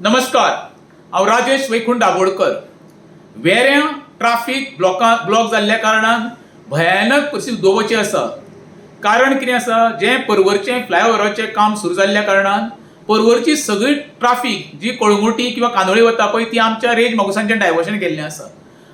नमस्कार, हांव Rajesh Vaikunth Dabolkar. वेऱ्यां traffic block जाल्ल्या कारणान भयानक परिस्थिती उद्भवची आसा. कारण कितें आसा, जें पर्वरचें फ्लायओव्हराचें काम सुरू जाल्ल्या कारणान पर्वरची सगळी ट्राफिक जी कळंगुटी किंवा कांदोळी वता पळय ती आमच्या रेंज मागुसांचें डायवर्शन केल्लें आसा.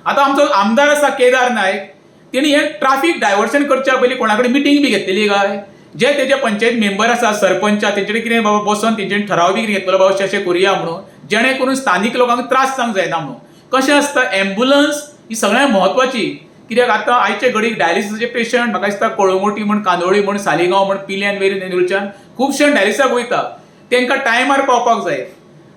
आतां आमचो आमदार आसा केदार नायक, तेणी हें ट्राफिक डायवर्शन करच्या पयलीं कोणा कडेन मिटींग बी घेतलेली काय? जे तेजे पंचायत मेंबर आसा, सरपंच, तेंचे कितें बाबा बसोन तेंचे ठराव बी घेतलो बाबा अशें करुया म्हणून, जेणे करून स्थानिक लोकांक त्रास जावंक जायना म्हणून. कशें आसता, एम्ब्युलन्स ही सगळ्यांत म्हत्वाची. कित्याक आतां आयचे घडीक डायलिसिसाचे पेशंट म्हाका दिसता कळंगुटी म्हण, कांदोळी म्हण, सालिगांव म्हण, पिल्यान वेरेंच्यान खुबशे डायलिसिसाक वयता. तांकां टायमार पावपाक जाय.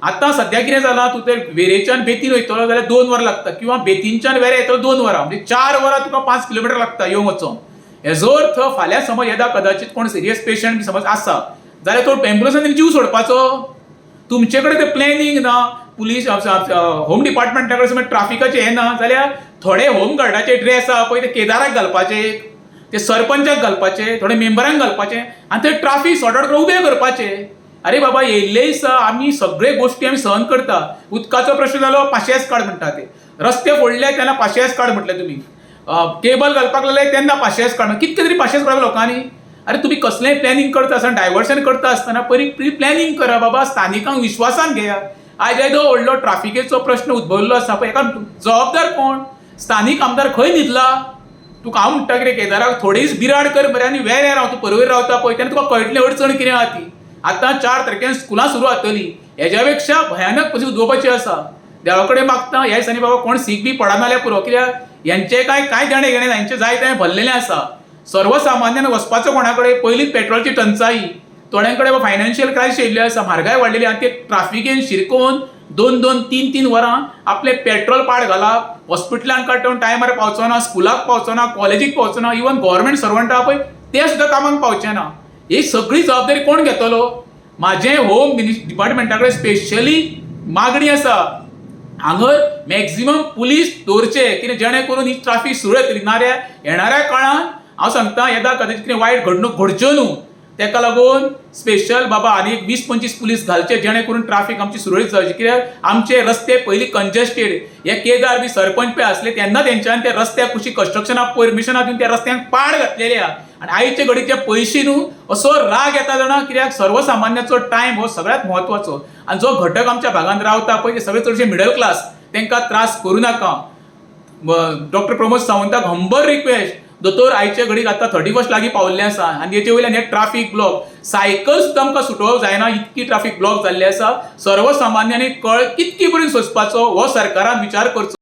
आतां सद्या कितें जालां, तूं तर वेरेच्यान बेतीन वयतलो जाल्यार 2 वरां लागता, किंवा बेतीनच्यान वेरे येतलो 2 वरां, म्हणजे 4 वरां तुका 5 किलोमिटर लागता येवंक वचोंक. हेजो अर्थ फाल्यां समज येदा कदाचित कोण सिरियस पेशंट समज आसा जाल्यार तो एम्ब्युलन्सान जीव सोडपाचो. तुमचे कडेन तें प्लॅनिंग ना, पुलीस होम डिपार्टमेंटा कडेन समज ट्राफिकाचें हें ना जाल्यार थोडे होम गार्डाचे ड्रेस आहा पळय ते केदाराक घालपाचे, ते सरपंचाक घालपाचे, थोडे मेंबरांक घालपाचे आनी ते ट्राफिक सॉर्ट आउट करून उबे करपाचे. अरे बाबा, येयल्ले दिसा आमी सगळे गोश्टी आमी सहन करता. उदकाचो प्रश्न जालो, पाशयेस काड म्हणटा ते. रस्ते फोडले तेन्ना पाशयेस काड म्हटले तुमी. केबल घालपाक लागले तेन्ना पाशयेस काड. कितके तरी पाशयेस काडप लोकांनी. अरे तुम्ही कसलेंय प्लॅनिंग करता आसतना, डायवर्शन करता आसतना प्री प्लॅनिंग करा बाबा, स्थानिकांक विश्वासान घेया. आयज येदो व्हडलो ट्राफिकेचो प्रश्न उद्भवल्लो आसा पळय, हेका जबाबदार कोण? स्थानीक आमदार खंय न्हिदला? तुका हांव म्हणटा कितें, केदाराक थोडे दीस बिराड कर मरे आनी वेऱ्यां राव. तूं पर्वरी रावता पळय तेन्ना तुका कळटलें अडचण कितें आहा ती. आतां 4 तारखेन स्कुलां सुरू जातलीं, हेज्या पेक्षा भयानक परिस्थिती उद्भवपाची आसा. देवा कडेन मागता ह्या दिसांनी बाबा कोण सीख बी पडना जाल्यार पुरो, कित्याक हेंचें कांय देणें घेणें ना, हेंचें जाय तें भरलेलें आसा. सर्वसामान्यान वचपाचो कोणा कडेन, पयलींच पेट्रोलची टंचाई, थोड्यां कडेन फायनान्शियल क्रायसीस येयल्ली आसा, म्हारगाय वाडलेली, आनी ते ट्राफिकेन शिरकोवन 2-2, 3-3 वरां आपले पेट्रोल पाड घालप, हॉस्पिटलांत काडून टायमार पावचो ना, स्कुलाक पावचो ना, कॉलेजीक पावचो ना, इवन गव्हर्मेंट सर्वंट आहा पळय ते सुद्दां कामाक पावचे ना. ही सगळी जबाबदारी कोण घेतलो? म्हाजें होम डिपार्टमेंटा कडेन स्पेशली मागणी आसा, हांगर मॅक्झिमम पुलीस दवरचे, कितें जेणे करून ही ट्राफिक सुरू येतली. येणाऱ्या काळान हांव सांगता येदा कदाचित कितें वायट घडणूक घडच्यो न्हू, तेका लागून स्पेशल बाबा आनी 20-25 पुलीस घालचे, जेणे करून ट्राफिक आमची सुरळीत जावची. कित्याक आमचे रस्ते पयलीं कंजेस्टेड, हे केदार बी सरपंच पळय आसले तेन्ना तेंच्यान त्या रस्त्याक कशी कन्स्ट्रक्शनाक परमिशनां दिवन त्या रस्त्यांक पाड घातलेले आहा. आनी आयचे घडीक ते पयशे न्हू असो राग येता जाणा, कित्याक सर्वसामान्याचो टायम हो सगळ्यांत म्हत्वाचो. आनी जो घटक आमच्या भागांत रावता पळय ते सगळे चडशे मिडल क्लास, तांकां त्रास करूं नाका. डॉक्टर प्रमोद सावंताक हंबल रिक्वेस्ट, दोतोर आयचे घडीक आतां 31 लागीं पावल्लें आसा आनी हेचे वयल्यान हे ट्राफिक ब्लॉक, सायकल सुद्दां आमकां सुटोवप जायना, इतकी ट्राफिक ब्लॉक जाल्ली आसा. सर्वसामान्यांनी कितके पर्यंत सोंसपाचो हो सरकारान विचार करचो.